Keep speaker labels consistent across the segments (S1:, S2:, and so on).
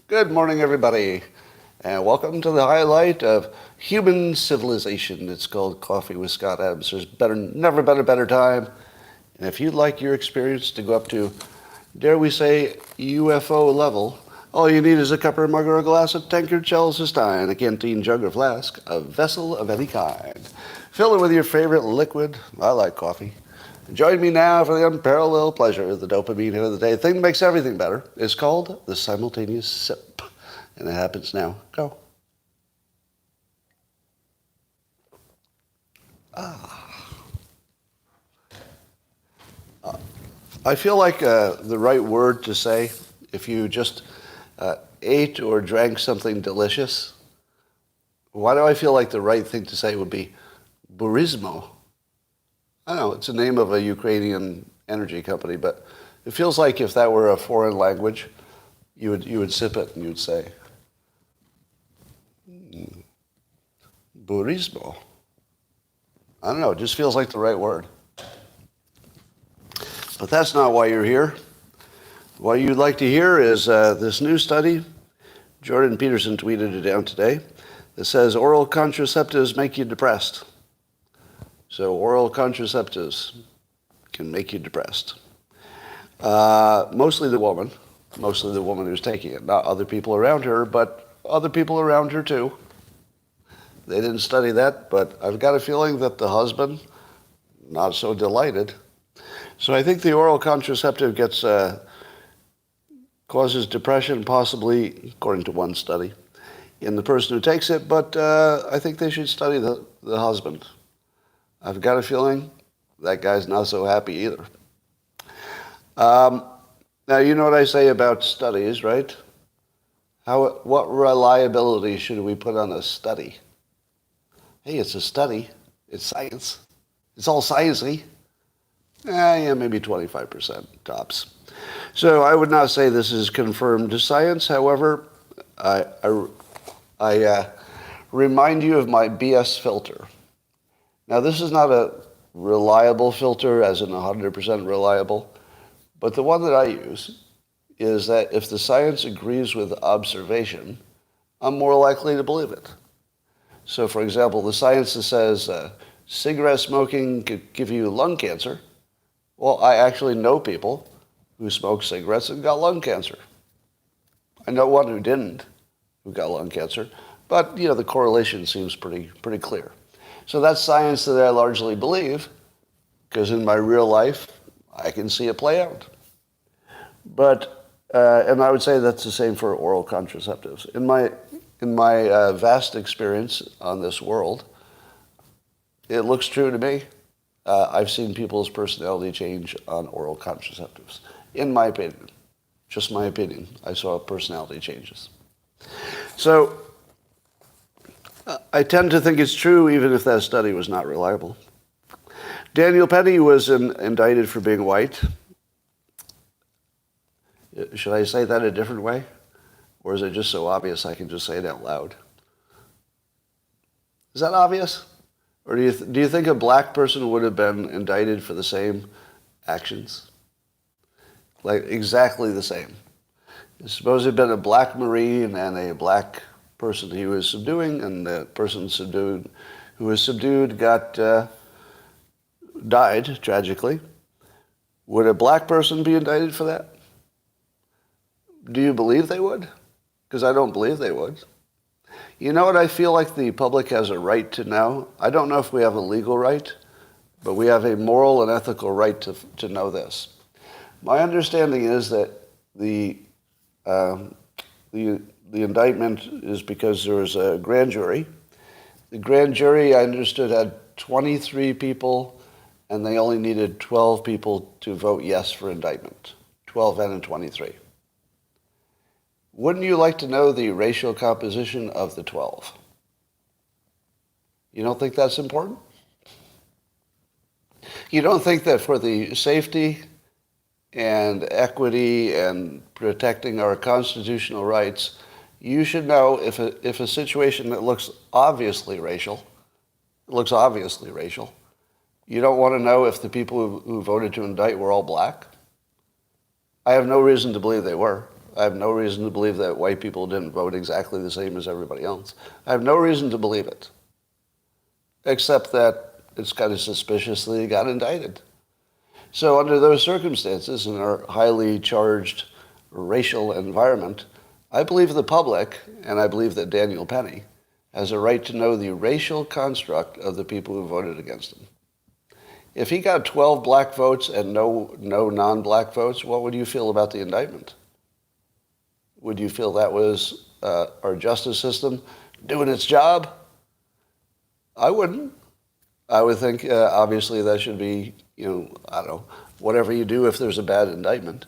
S1: Good morning, everybody, and welcome to the highlight of human civilization. It's called Coffee with Scott Adams. There's never been a better time. And if you'd like your experience to go up to, dare we say, UFO level, all you need is a cup or mug or a glass, a tankard, chalice, a stein, a canteen, jug or flask, a vessel of any kind. Fill it with your favorite liquid. I like coffee. Join me now for the unparalleled pleasure, the dopamine hit of the day. The thing that makes everything better is called the simultaneous sip. And it happens now. Go. I feel like the right word to say, if you just ate or drank something delicious, why do I feel like the right thing to say would be burismo? I don't know, it's the name of a Ukrainian energy company, but it feels like if that were a foreign language, you would sip it and you would say, burismo. I don't know, it just feels like the right word. But that's not why you're here. What you'd like to hear is this new study. Jordan Peterson tweeted it down today. That says oral contraceptives make you depressed. So oral contraceptives can make you depressed. Mostly the woman who's taking it, not other people around her, but other people around her too. They didn't study that, but I've got a feeling that the husband, not so delighted. So I think the oral contraceptive causes depression, possibly, according to one study, in the person who takes it, but I think they should study the husband. I've got a feeling that guy's not so happy either. Now, you know what I say about studies, right? What reliability should we put on a study? Hey, it's a study. It's science. It's all sciencey. Yeah, maybe 25% tops. So I would not say this is confirmed science. However, I remind you of my BS filter. Now, this is not a reliable filter, as in 100% reliable, but the one that I use is that if the science agrees with observation, I'm more likely to believe it. So, for example, the science that says cigarette smoking could give you lung cancer, well, I actually know people who smoke cigarettes and got lung cancer. I know one who didn't, who got lung cancer, but, the correlation seems pretty clear. So that's science that I largely believe, because in my real life, I can see it play out. But, and I would say that's the same for oral contraceptives. In my vast experience on this world, it looks true to me. I've seen people's personality change on oral contraceptives. In my opinion, just my opinion, I saw personality changes. So, I tend to think it's true, even if that study was not reliable. Daniel Penny was indicted for being white. Should I say that a different way? Or is it just so obvious I can just say it out loud? Is that obvious? Or do you think a black person would have been indicted for the same actions? Like exactly the same. Suppose it had been a black Marine and a black person he was subduing, and the person who was subdued died tragically. Would a black person be indicted for that? Do you believe they would? Because I don't believe they would. You know what I feel like the public has a right to know? I don't know if we have a legal right, but we have a moral and ethical right to know this. My understanding is that the indictment is because there was a grand jury. The grand jury, I understood, had 23 people, and they only needed 12 people to vote yes for indictment. 12 and 23. Wouldn't you like to know the racial composition of the 12? You don't think that's important? You don't think that for the safety and equity and protecting our constitutional rights, you should know if a situation that looks obviously racial, you don't want to know if the people who voted to indict were all black? I have no reason to believe they were. I have no reason to believe that white people didn't vote exactly the same as everybody else. I have no reason to believe it, except that it's kind of suspicious that he got indicted. So under those circumstances, in our highly charged racial environment, I believe the public, and I believe that Daniel Penny, has a right to know the racial construct of the people who voted against him. If he got 12 black votes and no non-black votes, what would you feel about the indictment? Would you feel that was our justice system doing its job? I wouldn't. I would think, obviously, that should be, I don't know, whatever you do if there's a bad indictment.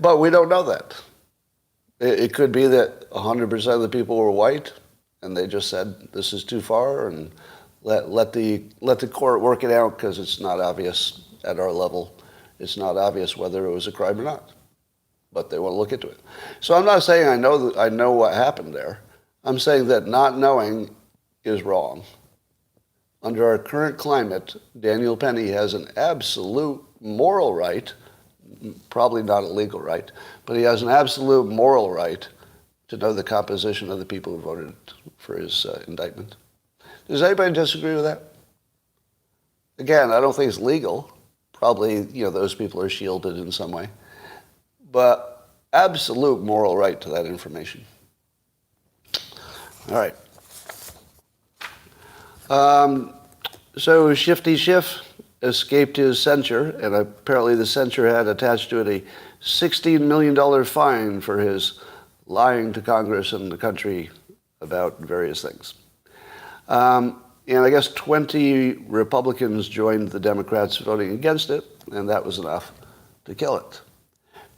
S1: But we don't know that. It could be that 100% of the people were white, and they just said, this is too far, and let the court work it out because it's not obvious at our level. It's not obvious whether it was a crime or not. But they want to look into it. So I'm not saying I know what happened there. I'm saying that not knowing is wrong. Under our current climate, Daniel Penny has an absolute moral right, probably not a legal right, but he has an absolute moral right to know the composition of the people who voted for his indictment. Does anybody disagree with that? Again, I don't think it's legal. Probably, those people are shielded in some way. But absolute moral right to that information. All right. So Shifty Schiff escaped his censure, and apparently the censure had attached to it a $16 million fine for his lying to Congress and the country about various things. And I guess 20 Republicans joined the Democrats voting against it, and that was enough to kill it.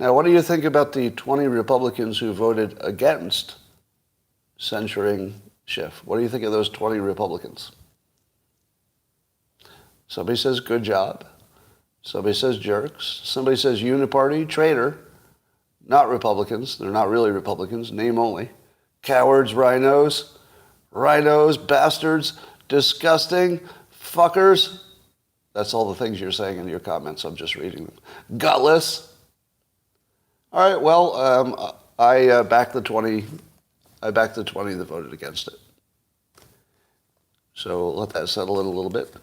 S1: Now, what do you think about the 20 Republicans who voted against censuring Schiff? What do you think of those 20 Republicans? Somebody says good job. Somebody says jerks. Somebody says uniparty, traitor. Not Republicans. They're not really Republicans, name only. Cowards, rhinos, bastards, disgusting, fuckers. That's all the things you're saying in your comments. I'm just reading them. Gutless. All right, well, I backed the 20. I backed the 20 that voted against it. So let that settle in a little bit.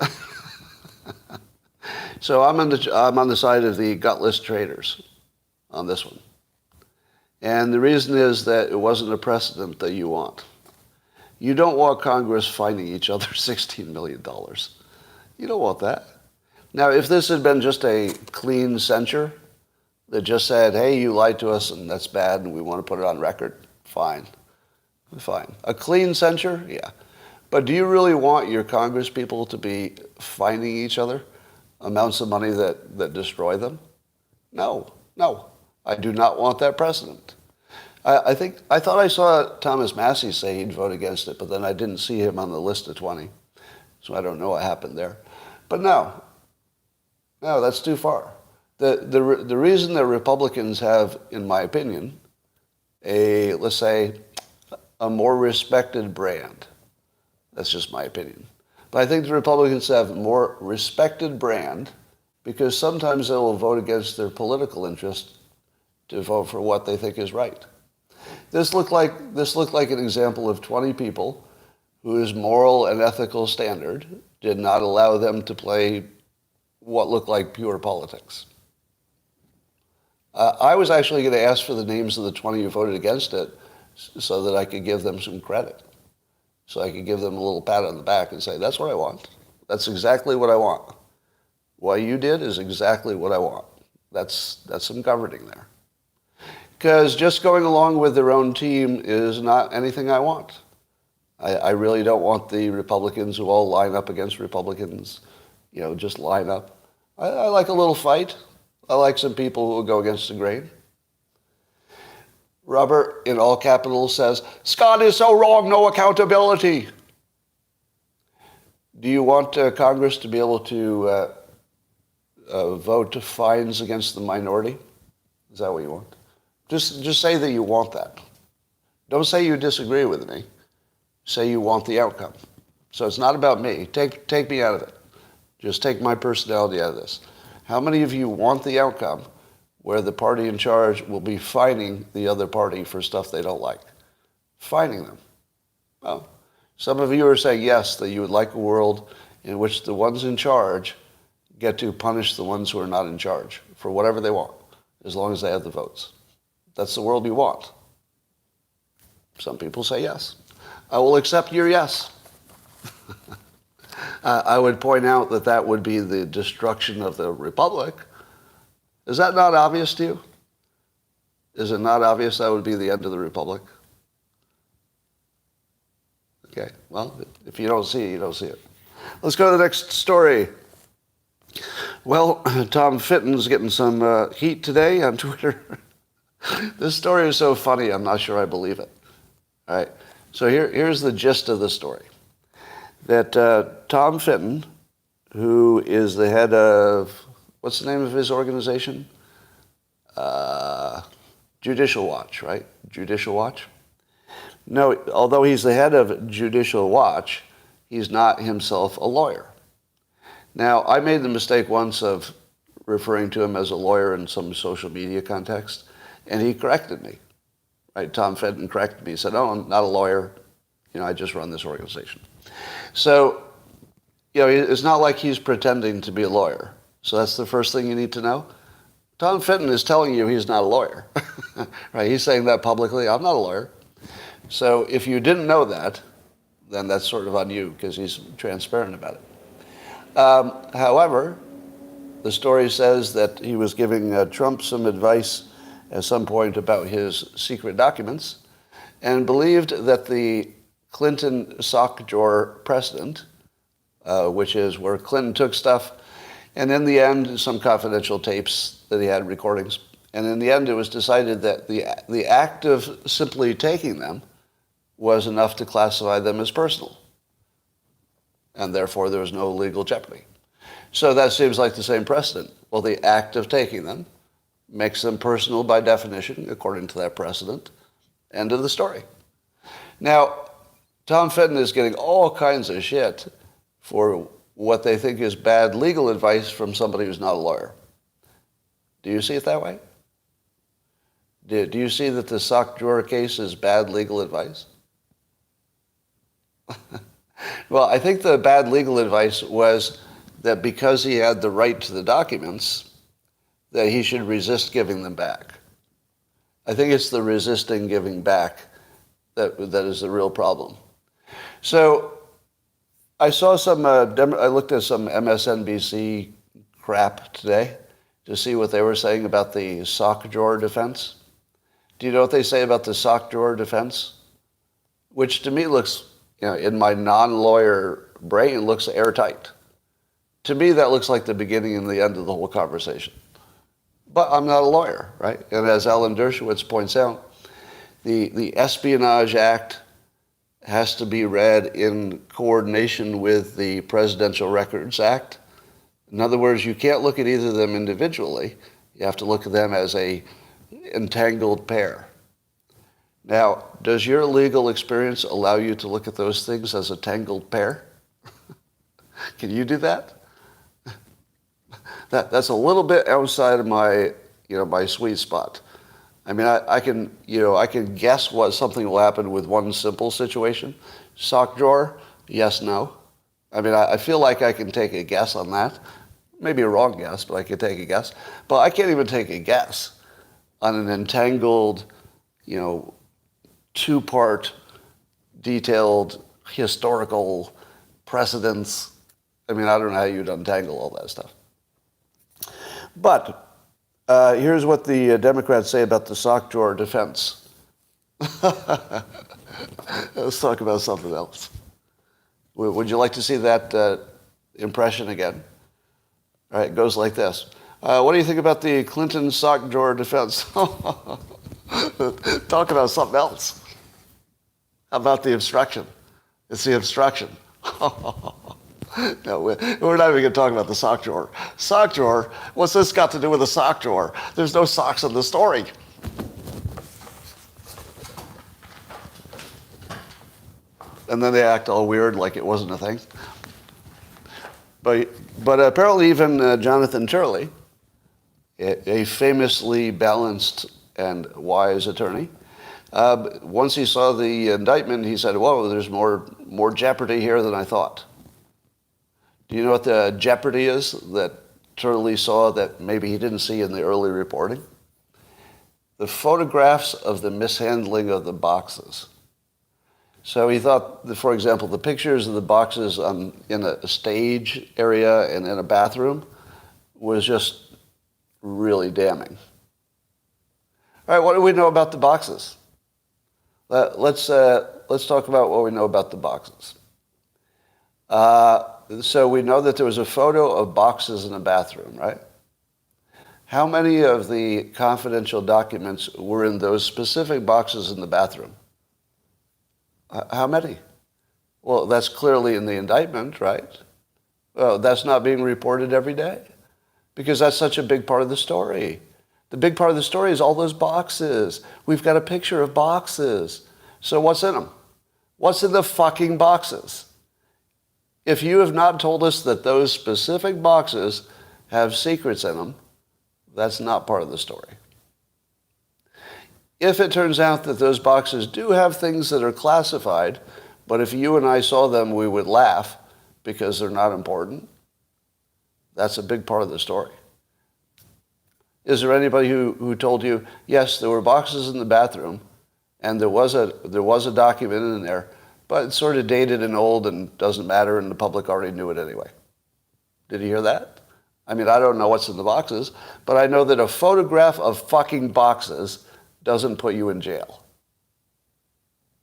S1: So I'm on the side of the gutless traitors on this one. And the reason is that it wasn't a precedent that you want. You don't want Congress fining each other $16 million. You don't want that. Now, if this had been just a clean censure that just said, hey, you lied to us and that's bad and we want to put it on record, fine. A clean censure, yeah. But do you really want your Congress people to be fining each other amounts of money that destroy them? No. I do not want that precedent. I thought I saw Thomas Massie say he'd vote against it, but then I didn't see him on the list of 20. So I don't know what happened there. But no, that's too far. The reason that Republicans have, in my opinion, let's say, a more respected brand. That's just my opinion. But I think the Republicans have a more respected brand because sometimes they will vote against their political interest to vote for what they think is right. This looked like an example of 20 people whose moral and ethical standard did not allow them to play what looked like pure politics. I was actually going to ask for the names of the 20 who voted against it so that I could give them some credit. So I could give them a little pat on the back and say, that's what I want. That's exactly what I want. What you did is exactly what I want. That's some governing there. Because just going along with their own team is not anything I want. I really don't want the Republicans who all line up against Republicans, just line up. I like a little fight. I like some people who will go against the grain. Robert, in all capitals, says, Scott is so wrong, no accountability. Do you want Congress to be able to vote fines against the minority? Is that what you want? Just say that you want that. Don't say you disagree with me. Say you want the outcome. So it's not about me. Take me out of it. Just take my personality out of this. How many of you want the outcome where the party in charge will be fining the other party for stuff they don't like. Fining them. Well, some of you are saying yes, that you would like a world in which the ones in charge get to punish the ones who are not in charge for whatever they want, as long as they have the votes. That's the world you want. Some people say yes. I will accept your yes. I would point out that that would be the destruction of the republic. Is that not obvious to you? Is it not obvious that would be the end of the republic? Okay, well, if you don't see it, you don't see it. Let's go to the next story. Well, Tom Fitton's getting some heat today on Twitter. This story is so funny, I'm not sure I believe it. All right, so here's the gist of the story. That Tom Fitton, who is the head of, what's the name of his organization? Judicial Watch, right? Judicial Watch? No, although he's the head of Judicial Watch, he's not himself a lawyer. Now, I made the mistake once of referring to him as a lawyer in some social media context, and he corrected me. Right? Tom Fitton corrected me. He said, "Oh, I'm not a lawyer. I just run this organization." So, it's not like he's pretending to be a lawyer. So that's the first thing you need to know. Tom Fitton is telling you he's not a lawyer. Right? He's saying that publicly. I'm not a lawyer. So if you didn't know that, then that's sort of on you because he's transparent about it. However, the story says that he was giving Trump some advice at some point about his secret documents and believed that the Clinton sock drawer precedent, which is where Clinton took stuff, and in the end, some confidential tapes that he had, recordings, and in the end, it was decided that the act of simply taking them was enough to classify them as personal, and therefore there was no legal jeopardy. So that seems like the same precedent. Well, the act of taking them makes them personal by definition, according to that precedent. End of the story. Now, Tom Fitton is getting all kinds of shit for what they think is bad legal advice from somebody who's not a lawyer. Do you see it that way? Do you see that the sock drawer case is bad legal advice? Well, I think the bad legal advice was that because he had the right to the documents, that he should resist giving them back. I think it's the resisting giving back that is the real problem. So I saw I looked at some MSNBC crap today to see what they were saying about the sock drawer defense. Do you know what they say about the sock drawer defense? Which to me looks, in my non-lawyer brain, looks airtight. To me, that looks like the beginning and the end of the whole conversation. But I'm not a lawyer, right? And as Alan Dershowitz points out, the Espionage Act has to be read in coordination with the Presidential Records Act. In other words, you can't look at either of them individually. You have to look at them as a entangled pair. Now, does your legal experience allow you to look at those things as a tangled pair? Can you do that? That's a little bit outside of my, my sweet spot. I mean, I can guess what something will happen with one simple situation. Sock drawer, yes, no. I mean, I feel like I can take a guess on that. Maybe a wrong guess, but I can take a guess. But I can't even take a guess on an entangled, two-part, detailed, historical precedents. I mean, I don't know how you'd untangle all that stuff. But here's what the Democrats say about the sock drawer defense. Let's talk about something else. Would you like to see that impression again? All right, it goes like this. What do you think about the Clinton sock drawer defense? Talk about something else. How about the obstruction? It's the obstruction. No, we're not even going to talk about the sock drawer. Sock drawer? What's this got to do with a sock drawer? There's no socks in the story. And then they act all weird like it wasn't a thing. But apparently even Jonathan Turley, a famously balanced and wise attorney. Once he saw the indictment, he said, whoa, there's more jeopardy here than I thought. Do you know what the jeopardy is that Turley saw that maybe he didn't see in the early reporting? The photographs of the mishandling of the boxes. So he thought, that, for example, the pictures of the boxes in a stage area and in a bathroom was just really damning. All right, what do we know about the boxes? Let's talk about what we know about the boxes. So we know that there was a photo of boxes in a bathroom, right? How many of the confidential documents were in those specific boxes in the bathroom? How many? Well, that's clearly in the indictment, right? Well, that's not being reported every day because that's such a big part of the story. The big part of the story is all those boxes. We've got a picture of boxes. So what's in them? What's in the fucking boxes? If you have not told us that those specific boxes have secrets in them, that's not part of the story. If it turns out that those boxes do have things that are classified, but if you and I saw them, we would laugh because they're not important, that's a big part of the story. Is there anybody who told you, yes, there were boxes in the bathroom, and there was a document in there, but it's sort of dated and old and doesn't matter, and the public already knew it anyway? Did you hear that? I mean, I don't know what's in the boxes, but I know that a photograph of fucking boxes doesn't put you in jail.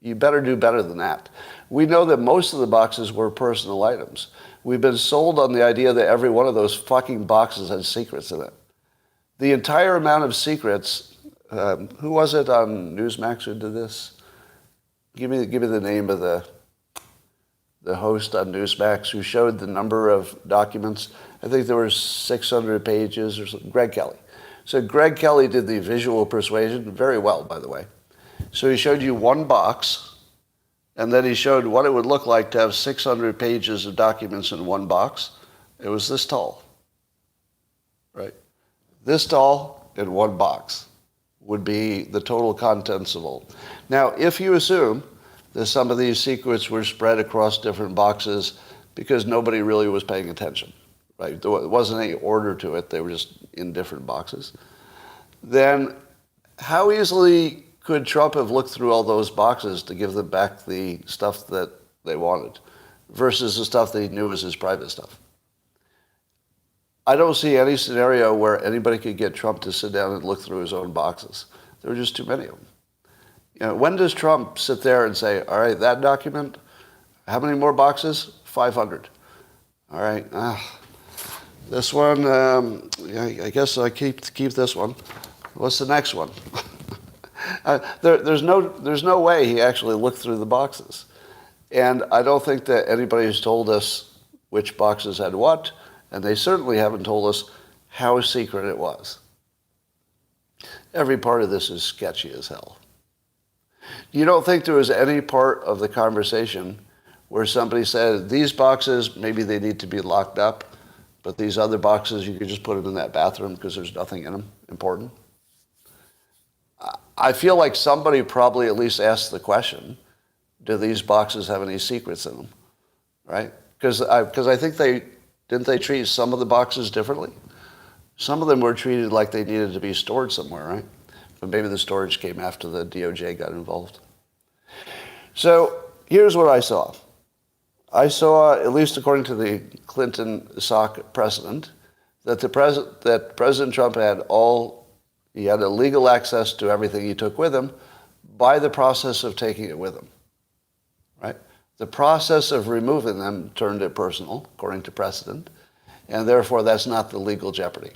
S1: You better do better than that. We know that most of the boxes were personal items. We've been sold on the idea that every one of those fucking boxes has secrets in it. The entire amount of secrets, who was it on Newsmax who did this? Give me the name of the host on Newsmax who showed the number of documents. I think there were 600 pages or something. Greg Kelly. So Greg Kelly did the visual persuasion very well, by the way. So he showed you one box, and then he showed what it would look like to have 600 pages of documents in one box. It was this tall, right? This tall in one box would be the total contents of all. Now, if you assume that some of these secrets were spread across different boxes because nobody really was paying attention, right? There wasn't any order to it. They were just in different boxes. Then how easily could Trump have looked through all those boxes to give them back the stuff that they wanted versus the stuff that he knew was his private stuff? I don't see any scenario where anybody could get Trump to sit down and look through his own boxes. There were just too many of them. You know, when does Trump sit there and say, all right, that document, how many more boxes? 500. All right, this one, I guess I keep this one. What's the next one? There's no way he actually looked through the boxes. And I don't think that anybody has told us which boxes had what, and they certainly haven't told us how secret it was. Every part of this is sketchy as hell. You don't think there was any part of the conversation where somebody said, these boxes, maybe they need to be locked up, but these other boxes, you could just put them in that bathroom because there's nothing in them important? I feel like somebody probably at least asked the question, do these boxes have any secrets in them, right? Because I think didn't they treat some of the boxes differently? Some of them were treated like they needed to be stored somewhere, right? But maybe the storage came after the DOJ got involved. So here's what I saw. I saw, at least according to the Clinton SOC precedent, that President Trump had illegal access to everything he took with him by the process of taking it with him, right? The process of removing them turned it personal, according to precedent, and therefore that's not the legal jeopardy.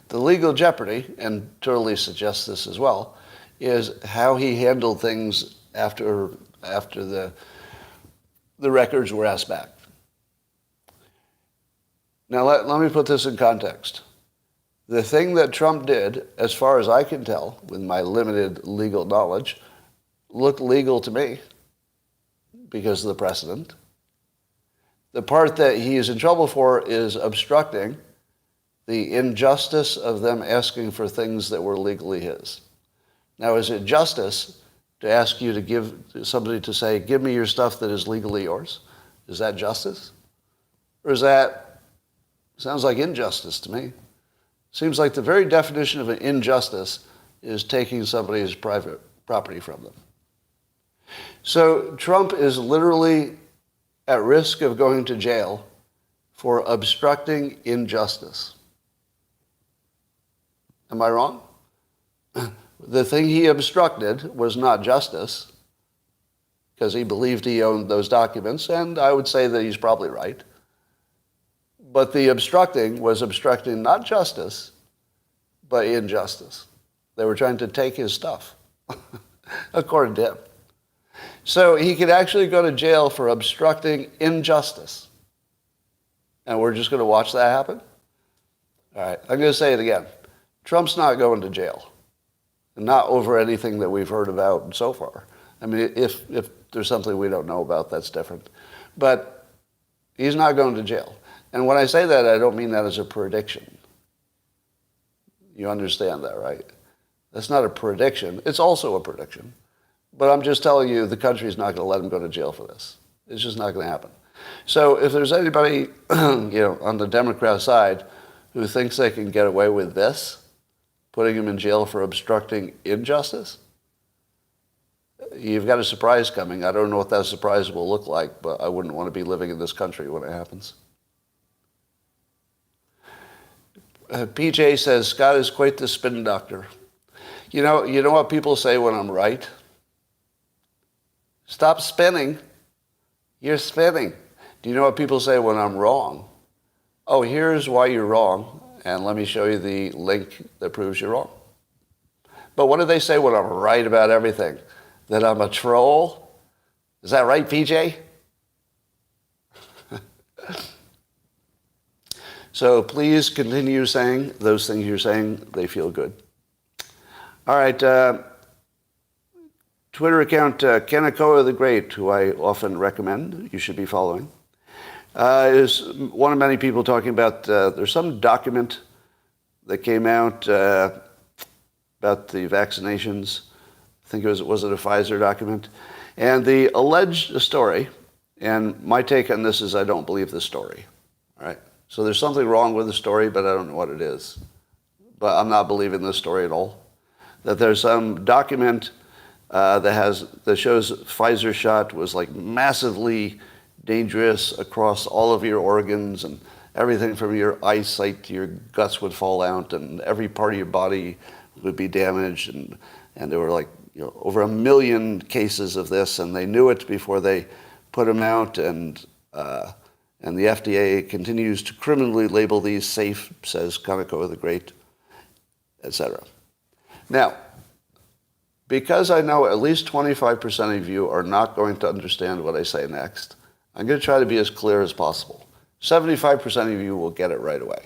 S1: The legal jeopardy, and Turley suggests this as well, is how he handled things after the records were asked back. Now let me put this in context. The thing that Trump did, as far as I can tell, with my limited legal knowledge, looked legal to me because of the precedent. The part that he is in trouble for is obstructing the injustice of them asking for things that were legally his. Now, is it justice to ask you to give somebody to say, give me your stuff that is legally yours? Is that justice? Or is that, sounds like injustice to me. Seems like the very definition of an injustice is taking somebody's private property from them. So Trump is literally at risk of going to jail for obstructing injustice. Am I wrong? The thing he obstructed was not justice, because he believed he owned those documents, and I would say that he's probably right. But the obstructing was obstructing not justice, but injustice. They were trying to take his stuff, according to him. So he could actually go to jail for obstructing injustice. And we're just going to watch that happen? All right, I'm going to say it again. Trump's not going to jail. Not over anything that we've heard about so far. I mean, if there's something we don't know about, that's different. But he's not going to jail. And when I say that, I don't mean that as a prediction. You understand that, right? That's not a prediction. It's also a prediction. But I'm just telling you the country's not going to let him go to jail for this. It's just not going to happen. So if there's anybody on the Democrat side who thinks they can get away with this, putting him in jail for obstructing injustice, you've got a surprise coming. I don't know what that surprise will look like, but I wouldn't want to be living in this country when it happens. PJ says, Scott is quite the spin doctor. You know what people say when I'm right? Stop spinning. You're spinning. Do you know what people say when I'm wrong? Oh, here's why you're wrong, and let me show you the link that proves you're wrong. But what do they say when I'm right about everything? That I'm a troll? Is that right, PJ? So please continue saying those things you're saying. They feel good. All right. Twitter account Kanakoa the Great, who I often recommend you should be following, is one of many people talking about there's some document that came out about the vaccinations. I think was it a Pfizer document? And the alleged story, and my take on this is I don't believe the story. All right. So there's something wrong with the story, but I don't know what it is. But I'm not believing this story at all. That there's some document that shows Pfizer shot was like massively dangerous across all of your organs, and everything from your eyesight to your guts would fall out, and every part of your body would be damaged, and there were like over 1 million cases of this, and they knew it before they put them out, and the FDA continues to criminally label these safe, says Kaneko the Great, etc. Now, because I know at least 25% of you are not going to understand what I say next, I'm going to try to be as clear as possible. 75% of you will get it right away.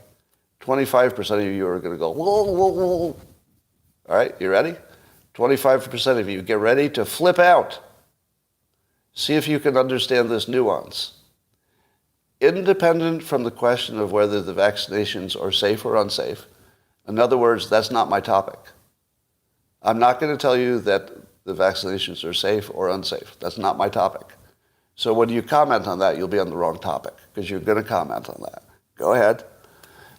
S1: 25% of you are going to go, whoa, whoa, whoa. All right, you ready? 25% of you, get ready to flip out. See if you can understand this nuance. Independent from the question of whether the vaccinations are safe or unsafe, in other words, that's not my topic. I'm not going to tell you that the vaccinations are safe or unsafe. That's not my topic. So when you comment on that, you'll be on the wrong topic, because you're going to comment on that. Go ahead.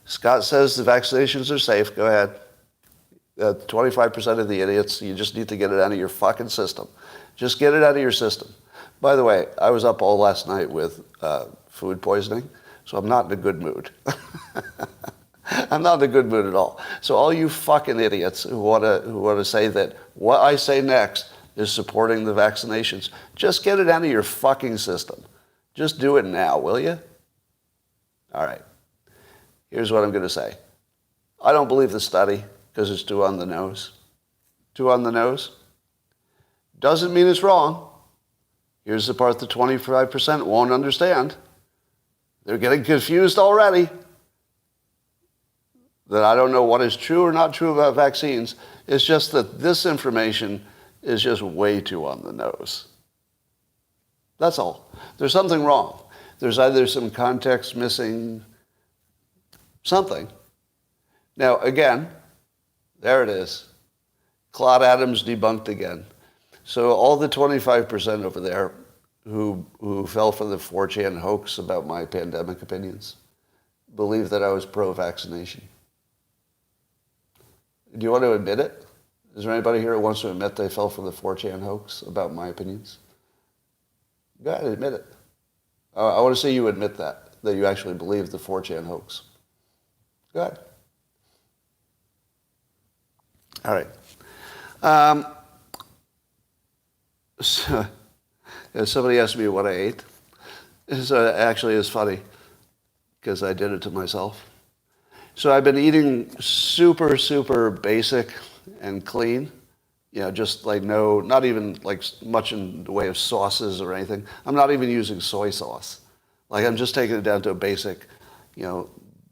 S1: Scott says the vaccinations are safe. Go ahead. 25% of the idiots, you just need to get it out of your fucking system. Just get it out of your system. By the way, I was up all last night with food poisoning, so I'm not in a good mood. I'm not in a good mood at all. So all you fucking idiots who want to say that what I say next is supporting the vaccinations, just get it out of your fucking system. Just do it now, will you? All right. Here's what I'm going to say. I don't believe the study because it's too on the nose. Too on the nose. Doesn't mean it's wrong. Here's the part the 25% won't understand. They're getting confused already. That I don't know what is true or not true about vaccines. It's just that this information is just way too on the nose. That's all. There's something wrong. There's either some context missing, something, Now, again, there it is. Claude Adams debunked again. So all the 25% over there who fell for the 4chan hoax about my pandemic opinions believe that I was pro-vaccination. Do you want to admit it? Is there anybody here who wants to admit they fell for the 4chan hoax about my opinions? Go ahead, admit it. I want to see you admit that you actually believe the 4chan hoax. Go ahead. All right. So, somebody asked me what I ate. This actually is funny because I did it to myself. So I've been eating super, super basic and clean. Just like not even like much in the way of sauces or anything. I'm not even using soy sauce. Like I'm just taking it down to a basic,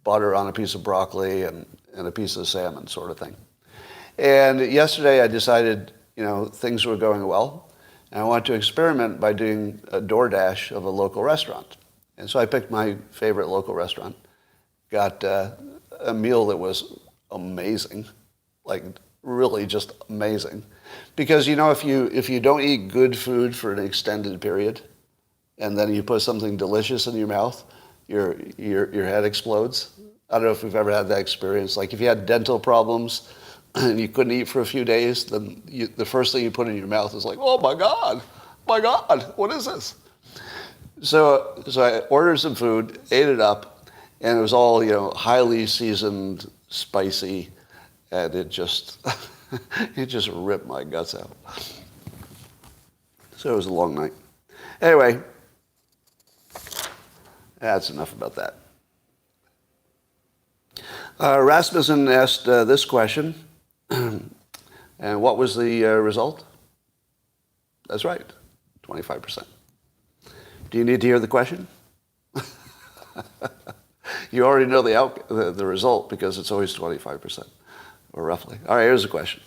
S1: butter on a piece of broccoli and a piece of salmon sort of thing. And yesterday I decided, things were going well. And I wanted to experiment by doing a DoorDash of a local restaurant. And so I picked my favorite local restaurant. Got a meal that was amazing, like really just amazing. Because if you don't eat good food for an extended period, and then you put something delicious in your mouth, your head explodes. I don't know if you've ever had that experience. Like if you had dental problems and you couldn't eat for a few days, then the first thing you put in your mouth is like, oh my God, what is this? So I ordered some food, ate it up, and it was all, highly seasoned, spicy, and it just ripped my guts out. So it was a long night. Anyway, that's enough about that. Rasmussen asked this question, and what was the result? That's right, 25%. Do you need to hear the question? You already know the result because it's always 25%, or roughly. All right, here's the question.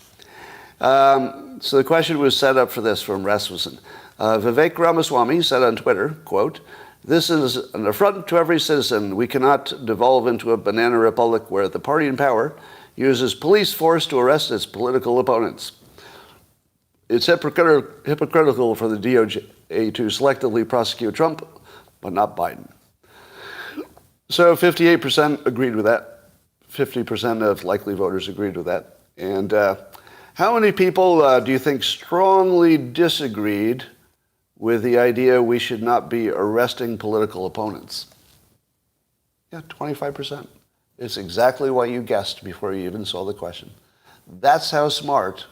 S1: So the question was set up for this from Rasmussen. Vivek Ramaswamy said on Twitter, quote, "This is an affront to every citizen. We cannot devolve into a banana republic where the party in power uses police force to arrest its political opponents. It's hypocritical for the DOJ to selectively prosecute Trump, but not Biden." So 58% agreed with that. 50% of likely voters agreed with that. And how many people do you think strongly disagreed with the idea we should not be arresting political opponents? Yeah, 25%. It's exactly what you guessed before you even saw the question. That's how smart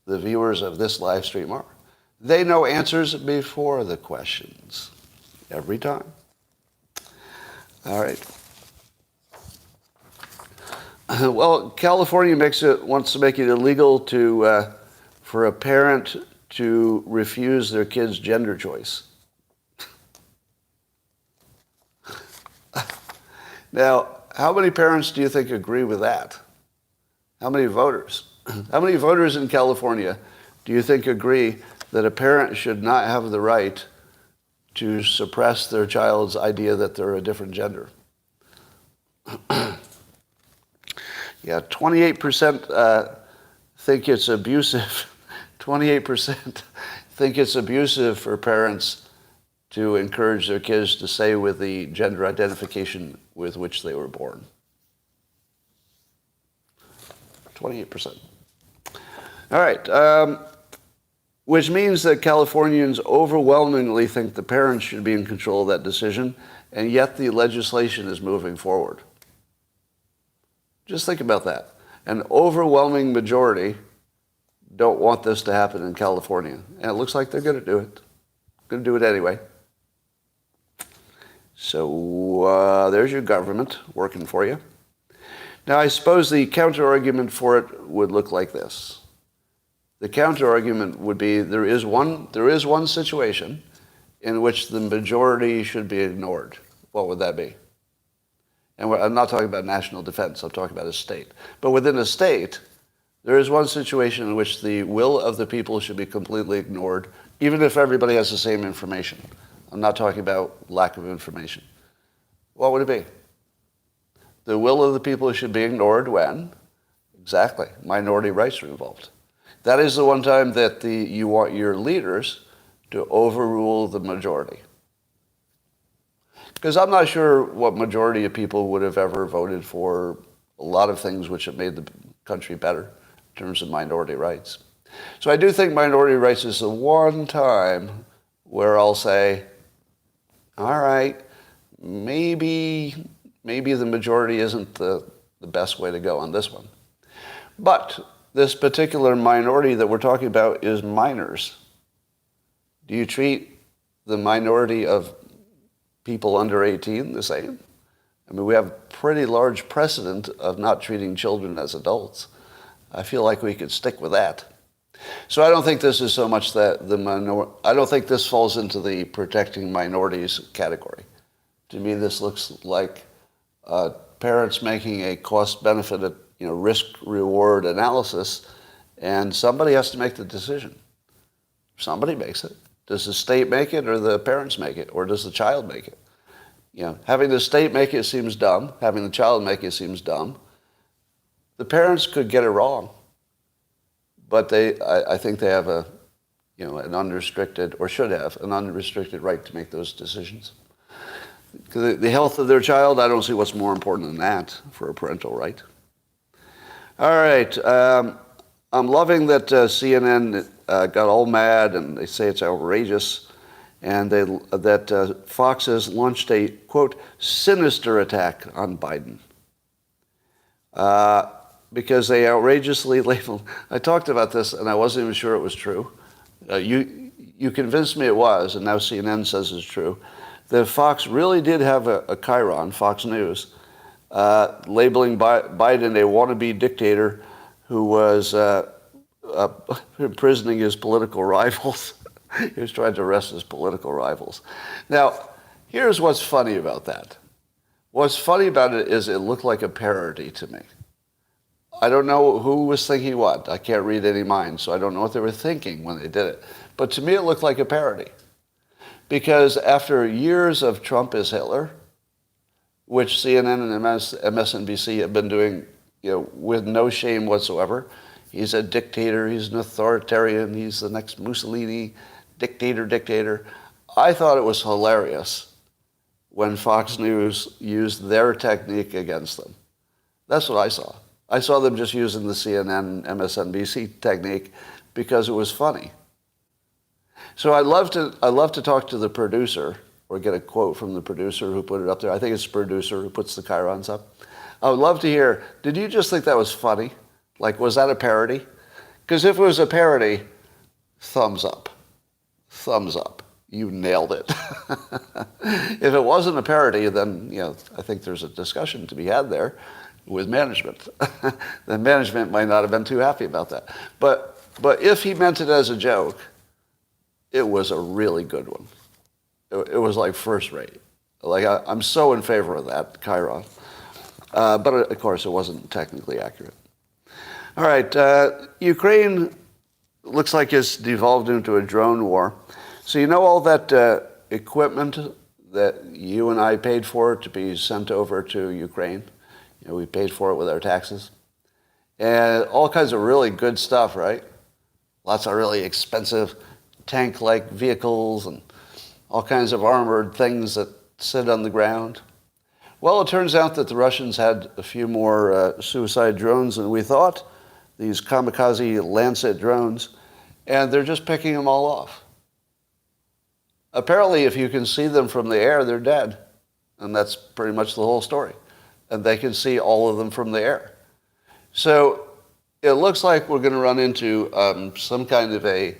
S1: the viewers of this live stream are. They know answers before the questions, every time. All right. Well, California wants to make it illegal for a parent to refuse their kid's gender choice. Now, how many parents do you think agree with that? How many voters? How many voters in California do you think agree that a parent should not have the right to suppress their child's idea that they're a different gender? Yeah, 28% think it's abusive. 28% think it's abusive for parents to encourage their kids to stay with the gender identification with which they were born. 28%. All right. Which means that Californians overwhelmingly think the parents should be in control of that decision, and yet the legislation is moving forward. Just think about that. An overwhelming majority don't want this to happen in California, and it looks like they're going to do it. Going to do it anyway. So there's your government working for you. Now, I suppose the counter-argument for it would look like this. The counter-argument would be there is one situation in which the majority should be ignored. What would that be? And I'm not talking about national defense. I'm talking about a state. But within a state, there is one situation in which the will of the people should be completely ignored, even if everybody has the same information. I'm not talking about lack of information. What would it be? The will of the people should be ignored when? Exactly. Minority rights are involved. That is the one time that you want your leaders to overrule the majority. Because I'm not sure what majority of people would have ever voted for a lot of things which have made the country better in terms of minority rights. So I do think minority rights is the one time where I'll say, all right, maybe the majority isn't the best way to go on this one. But this particular minority that we're talking about is minors. Do you treat the minority of people under 18 the same? I mean, we have a pretty large precedent of not treating children as adults. I feel like we could stick with that. So I don't think this is so much that I don't think this falls into the protecting minorities category. To me, this looks like parents making a cost-benefit, risk-reward analysis, and somebody has to make the decision. Somebody makes it. Does the state make it, or the parents make it, or does the child make it? Having the state make it seems dumb. Having the child make it seems dumb. The parents could get it wrong, but I think they have an unrestricted, or should have an unrestricted right to make those decisions. Because the health of their child, I don't see what's more important than that for a parental right. All right. I'm loving that CNN got all mad and they say it's outrageous, and that Fox has launched a, quote, sinister attack on Biden. Because they outrageously labeled, I talked about this and I wasn't even sure it was true. You convinced me it was, and now CNN says it's true, that Fox really did have a chyron, Fox News, labeling Biden a wannabe dictator who was imprisoning his political rivals. He was trying to arrest his political rivals. Now, here's what's funny about that. What's funny about it is it looked like a parody to me. I don't know who was thinking what. I can't read any minds, so I don't know what they were thinking when they did it. But to me, it looked like a parody. Because after years of Trump is Hitler, which CNN and MSNBC have been doing, with no shame whatsoever, he's a dictator, he's an authoritarian, he's the next Mussolini, dictator. I thought it was hilarious when Fox News used their technique against them. That's what I saw. I saw them just using the CNN, MSNBC technique because it was funny. So I'd love to talk to the producer or get a quote from the producer who put it up there. I think it's the producer who puts the chyrons up. I would love to hear, did you just think that was funny? Like, was that a parody? Because if it was a parody, thumbs up. Thumbs up. You nailed it. If it wasn't a parody, then, I think there's a discussion to be had there with management. The management might not have been too happy about that. But if he meant it as a joke, it was a really good one. It was like first rate. Like I'm so in favor of that, Chiron. But of course, it wasn't technically accurate. All right, Ukraine looks like it's devolved into a drone war. So all that equipment that you and I paid for to be sent over to Ukraine? We paid for it with our taxes. And all kinds of really good stuff, right? Lots of really expensive tank-like vehicles and all kinds of armored things that sit on the ground. Well, it turns out that the Russians had a few more suicide drones than we thought, these kamikaze Lancet drones, and they're just picking them all off. Apparently, if you can see them from the air, they're dead. And that's pretty much the whole story. And they can see all of them from the air. So it looks like we're going to run into some kind of a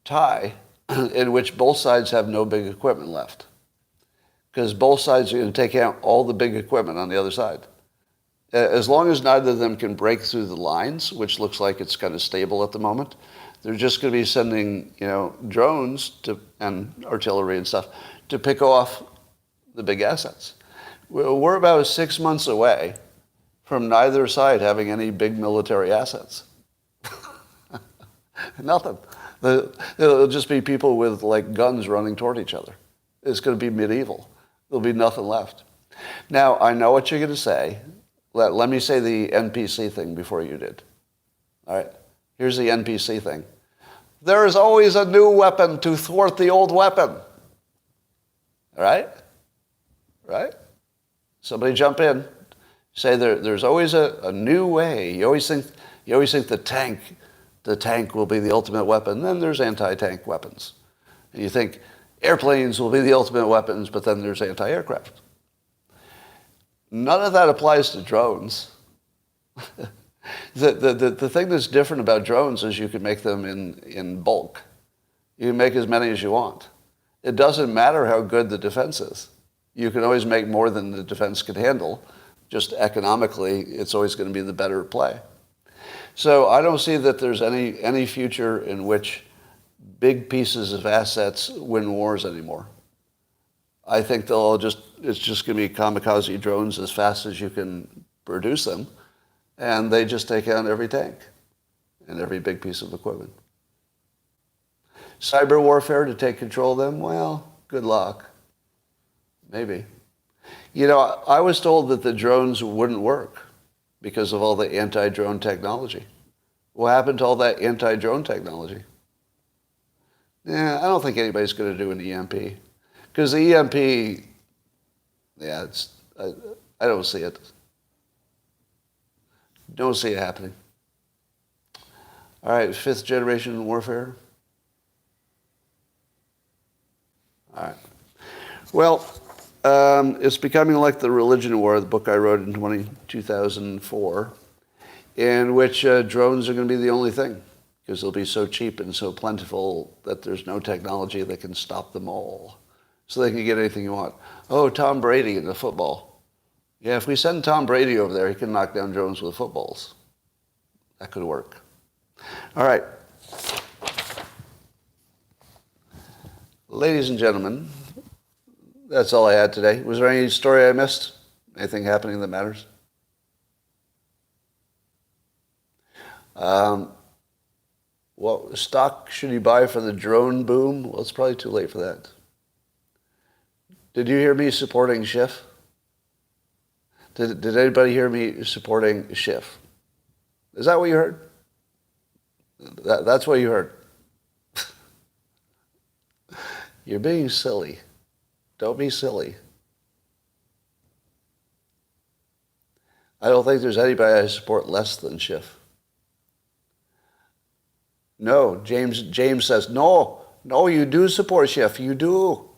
S1: tie in which both sides have no big equipment left. Because both sides are going to take out all the big equipment on the other side. As long as neither of them can break through the lines, which looks like it's kind of stable at the moment, they're just going to be sending, drones and artillery and stuff to pick off the big assets. We're about 6 months away from neither side having any big military assets. Nothing. It'll just be people with guns running toward each other. It's going to be medieval. There'll be nothing left. Now, I know what you're going to say. let me say the NPC thing before you did. All right? Here's the NPC thing. There is always a new weapon to thwart the old weapon. All right? Right? Somebody jump in. Say there's always a new way. You always think the tank will be the ultimate weapon. Then there's anti-tank weapons. And you think airplanes will be the ultimate weapons, but then there's anti-aircraft. None of that applies to drones. The thing that's different about drones is you can make them in bulk. You can make as many as you want. It doesn't matter how good the defense is. You can always make more than the defense can handle. Just economically, it's always going to be the better play. So I don't see that there's any future in which big pieces of assets win wars anymore. I think it's just going to be kamikaze drones as fast as you can produce them, and they just take out every tank and every big piece of equipment. Cyber warfare to take control of them? Well, good luck. Maybe. You know, I was told that the drones wouldn't work because of all the anti-drone technology. What happened to all that anti-drone technology? Yeah, I don't think anybody's going to do an EMP. Because the EMP, yeah, I don't see it. Don't see it happening. All right, fifth generation warfare. All right. Well, it's becoming like The Religion War, the book I wrote in 2004, in which drones are going to be the only thing, because they'll be so cheap and so plentiful that there's no technology that can stop them all. So they can get anything you want. Oh, Tom Brady in the football. Yeah, if we send Tom Brady over there, he can knock down drones with footballs. That could work. All right. Ladies and gentlemen, that's all I had today. Was there any story I missed? Anything happening that matters? What stock should you buy for the drone boom? Well, it's probably too late for that. Did you hear me supporting Schiff? Did anybody hear me supporting Schiff? Is that what you heard? That's what you heard. You're being silly. Don't be silly. I don't think there's anybody I support less than Schiff. No, James says, no, you do support Schiff. You do.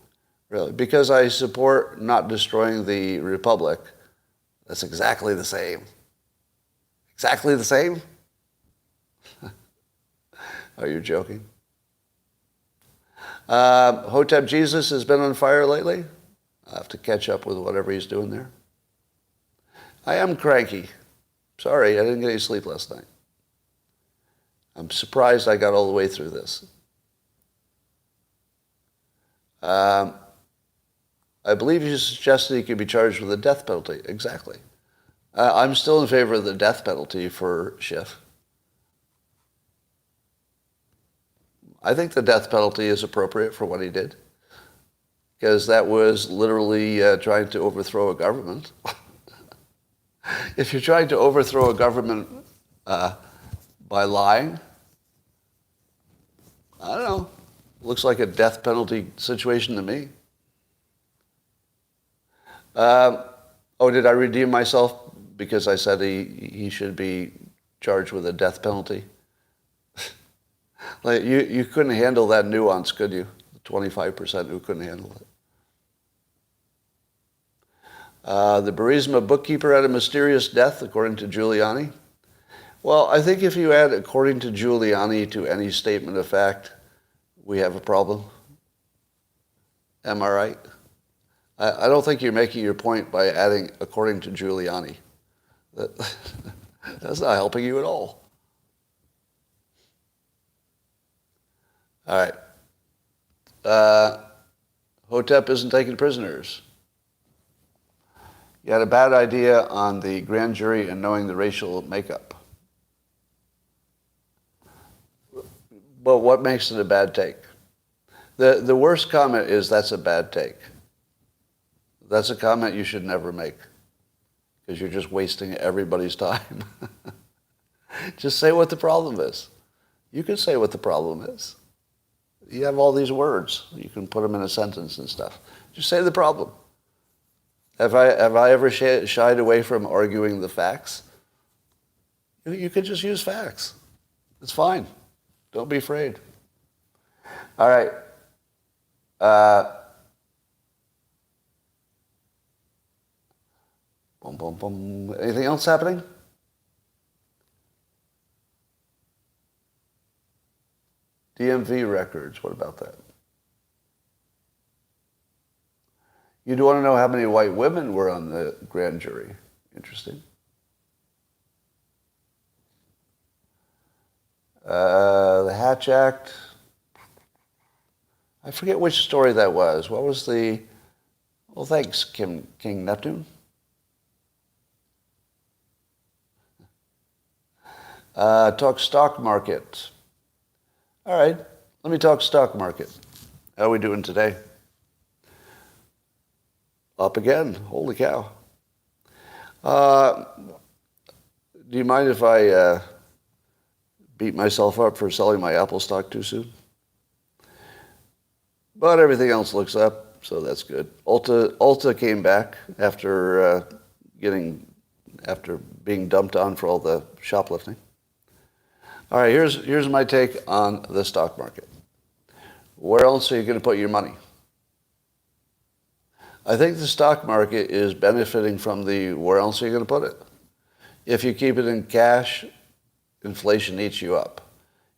S1: Really, because I support not destroying the Republic. That's exactly the same. Exactly the same? Are you joking? Hotep Jesus has been on fire lately. I have to catch up with whatever he's doing there. I am cranky. Sorry, I didn't get any sleep last night. I'm surprised I got all the way through this. I believe you suggested he could be charged with a death penalty. Exactly. I'm still in favor of the death penalty for Schiff. I think the death penalty is appropriate for what he did, because that was literally trying to overthrow a government. If you're trying to overthrow a government by lying, I don't know. Looks like a death penalty situation to me. Did I redeem myself because I said he should be charged with a death penalty? Like you couldn't handle that nuance, could you? 25% who couldn't handle it. The Burisma bookkeeper had a mysterious death, according to Giuliani. Well, I think if you add according to Giuliani to any statement of fact, we have a problem. Am I right? I don't think you're making your point by adding according to Giuliani. That's not helping you at all. All right. Hotep isn't taking prisoners. You had a bad idea on the grand jury and knowing the racial makeup. But what makes it a bad take? The worst comment is that's a bad take. That's a comment you should never make. because you're just wasting everybody's time. Just say what the problem is. You can say what the problem is. You have all these words. You can put them in a sentence and stuff. Just say the problem. Have I ever shied away from arguing the facts? You can just use facts. It's fine. Don't be afraid. All right. Boom, boom, boom. Anything else happening? DMV records. What about that? You'd want to know how many white women were on the grand jury. Interesting. The Hatch Act. I forget which story that was. What was the... Well, thanks, King Neptune. Talk stock market. All right, let me talk stock market. How are we doing today? Up again. Holy cow. Do you mind if I beat myself up for selling my Apple stock too soon? But everything else looks up, so that's good. Ulta came back after being dumped on for all the shoplifting. All right, here's my take on the stock market. Where else are you going to put your money? I think the stock market is benefiting from the where else are you going to put it? If you keep it in cash, inflation eats you up.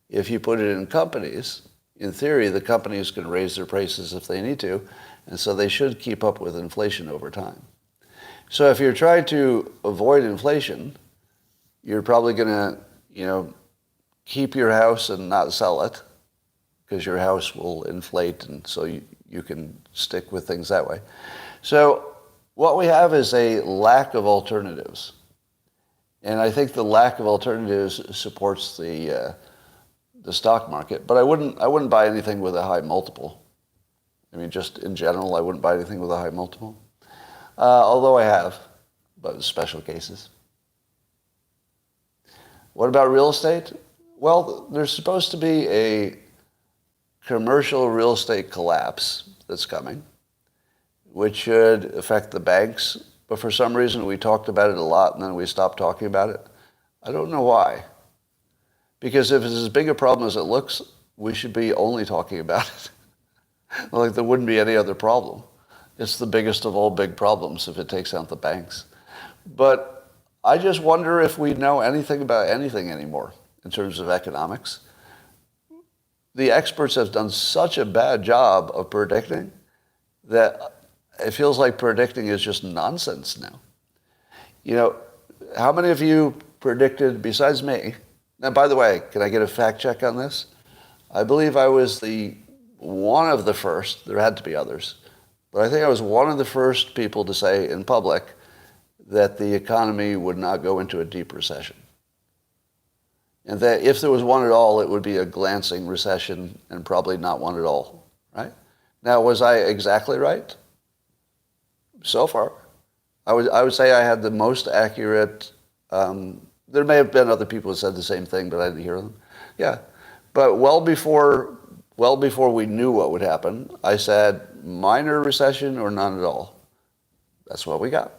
S1: If you put it in companies, in theory, the companies can raise their prices if they need to, and so they should keep up with inflation over time. So if you're trying to avoid inflation, you're probably going to, keep your house and not sell it, because your house will inflate, and so you can stick with things that way. So what we have is a lack of alternatives. And I think the lack of alternatives supports the stock market. But I wouldn't buy anything with a high multiple. I mean, just in general, I wouldn't buy anything with a high multiple. Although I have, but in special cases. What about real estate? Well, there's supposed to be a commercial real estate collapse that's coming, which should affect the banks. But for some reason, we talked about it a lot, and then we stopped talking about it. I don't know why. Because if it's as big a problem as it looks, we should be only talking about it. Like there wouldn't be any other problem. It's the biggest of all big problems if it takes out the banks. But I just wonder if we know anything about anything anymore in terms of economics. The experts have done such a bad job of predicting that it feels like predicting is just nonsense now. How many of you predicted, besides me, now by the way, can I get a fact check on this? I believe I was one of the first, there had to be others, but I think I was one of the first people to say in public that the economy would not go into a deep recession. And that if there was one at all, it would be a glancing recession and probably not one at all, right? Now, was I exactly right? So far. I would say I had the most accurate, there may have been other people who said the same thing, but I didn't hear them. Yeah. But well before we knew what would happen, I said minor recession or none at all. That's what we got.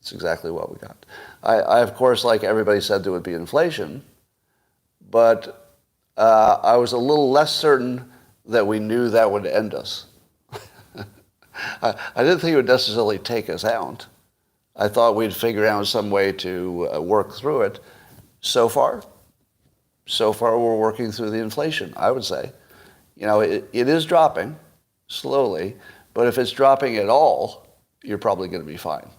S1: That's exactly what we got. I of course, like everybody said, there would be inflation, but I was a little less certain that we knew that would end us. I didn't think it would necessarily take us out. I thought we'd figure out some way to work through it. So far we're working through the inflation, I would say. It is dropping slowly, but if it's dropping at all, you're probably going to be fine.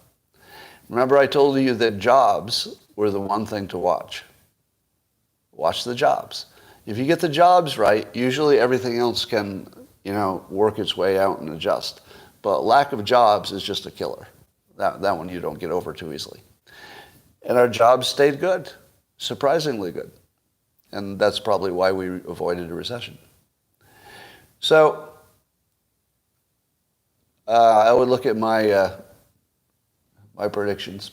S1: Remember I told you that jobs were the one thing to watch. Watch the jobs. If you get the jobs right, usually everything else can, work its way out and adjust. But lack of jobs is just a killer. That one you don't get over too easily. And our jobs stayed good, surprisingly good. And that's probably why we avoided a recession. So I would look at my predictions.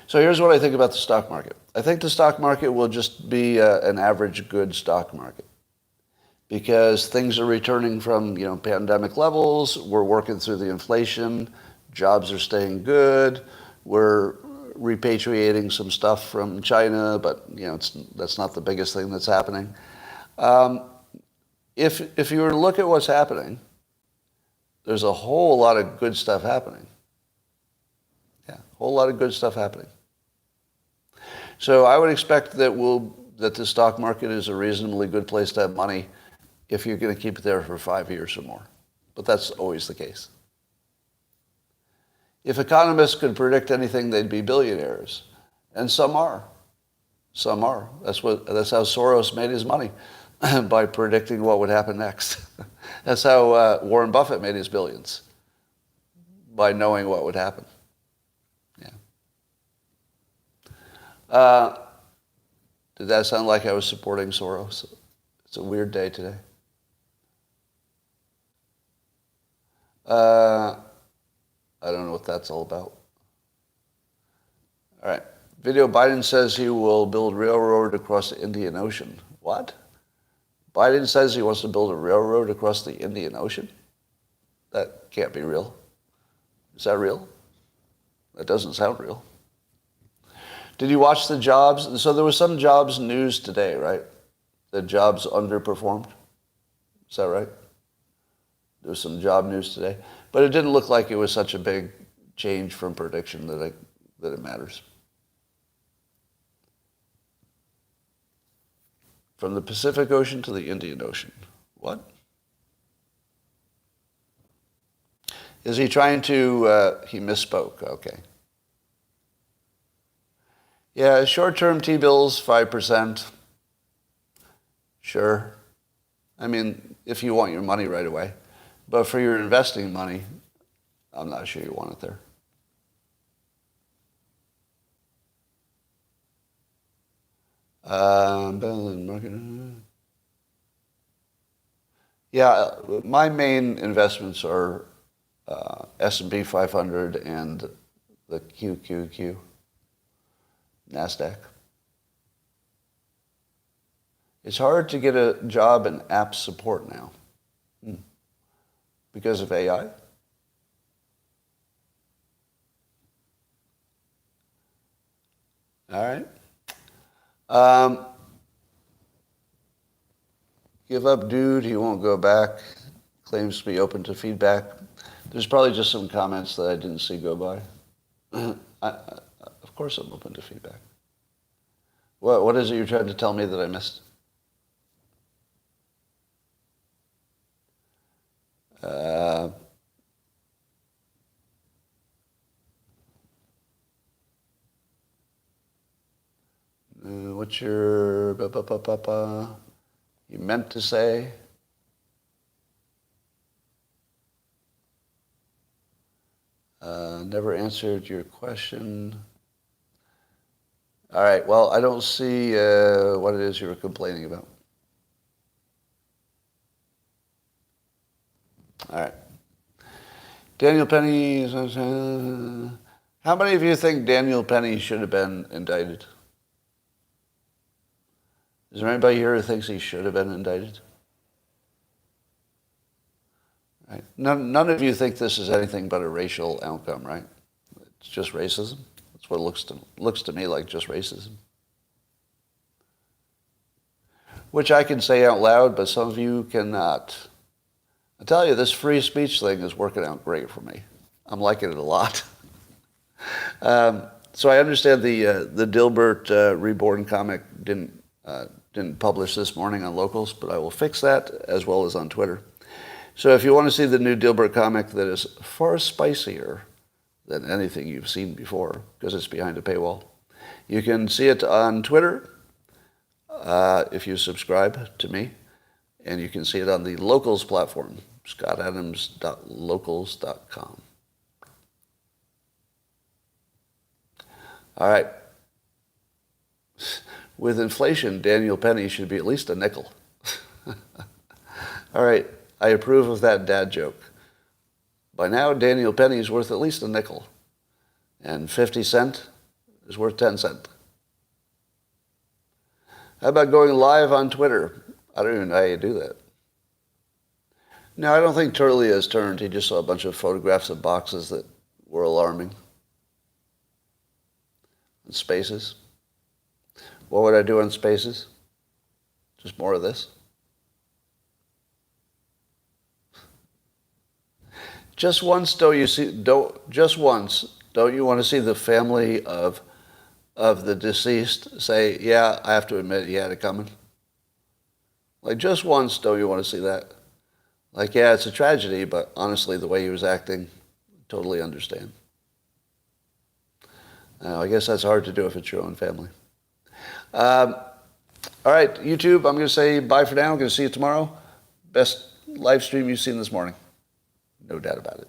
S1: So here's what I think about the stock market. I think the stock market will just be an average good stock market because things are returning from pandemic levels. We're working through the inflation. Jobs are staying good. We're repatriating some stuff from China, but that's not the biggest thing that's happening. If you were to look at what's happening, there's a whole lot of good stuff happening. Yeah, a whole lot of good stuff happening. So I would expect that the stock market is a reasonably good place to have money if you're going to keep it there for 5 years or more. But that's always the case. If economists could predict anything, they'd be billionaires. And some are. Some are. That's how Soros made his money, by predicting what would happen next. That's how Warren Buffett made his billions, by knowing what would happen. Yeah. Did that sound like I was supporting Soros? It's a weird day today. I don't know what that's all about. All right. Video, Biden says he will build railroad across the Indian Ocean. What? Biden says he wants to build a railroad across the Indian Ocean? That can't be real. Is that real? That doesn't sound real. Did you watch the jobs? So there was some jobs news today, right? The jobs underperformed. Is that right? There was some job news today. But it didn't look like it was such a big change from prediction that it matters. From the Pacific Ocean to the Indian Ocean. What? Is he trying to, he misspoke, okay. Yeah, short-term T-bills, 5%. Sure. I mean, if you want your money right away. But for your investing money, I'm not sure you want it there. Yeah, my main investments are S&P 500 and the QQQ, NASDAQ. It's hard to get a job in app support now. Because of AI? All right. Give up, dude. He won't go back. Claims to be open to feedback. There's probably just some comments that I didn't see go by. Of course I'm open to feedback. What is it you're trying to tell me that I missed? What's your you meant to say? Never answered your question. All right, well, I don't see what it is you were complaining about. All right. Daniel Penny. How many of you think Daniel Penny should have been indicted? Is there anybody here who thinks he should have been indicted? Right. None of you think this is anything but a racial outcome, right? It's just racism. That's what it looks to me like, just racism. Which I can say out loud, but some of you cannot. I tell you, this free speech thing is working out great for me. I'm liking it a lot. So I understand the Dilbert Reborn comic didn't publish this morning on Locals, but I will fix that as well as on Twitter. So if you want to see the new Dilbert comic that is far spicier than anything you've seen before, because it's behind a paywall, you can see it on Twitter if you subscribe to me, and you can see it on the Locals platform, scottadams.locals.com. All right. With inflation, Daniel Penny should be at least a nickel. All right. I approve of that dad joke. By now, Daniel Penny is worth at least a nickel. And 50 cents, is worth 10 cents. How about going live on Twitter? I don't even know how you do that. No, I don't think Turley has turned. He just saw a bunch of photographs of boxes that were alarming. And Spaces. What would I do on Spaces? Just more of this? Just once, don't you want to see the family of the deceased say, yeah, I have to admit he had it coming? Like, just once, don't you want to see that? Like, yeah, it's a tragedy, but honestly, the way he was acting, totally understand. I guess that's hard to do if it's your own family. All right, YouTube, I'm going to say bye for now. I'm going to see you tomorrow. Best live stream you've seen this morning. No doubt about it.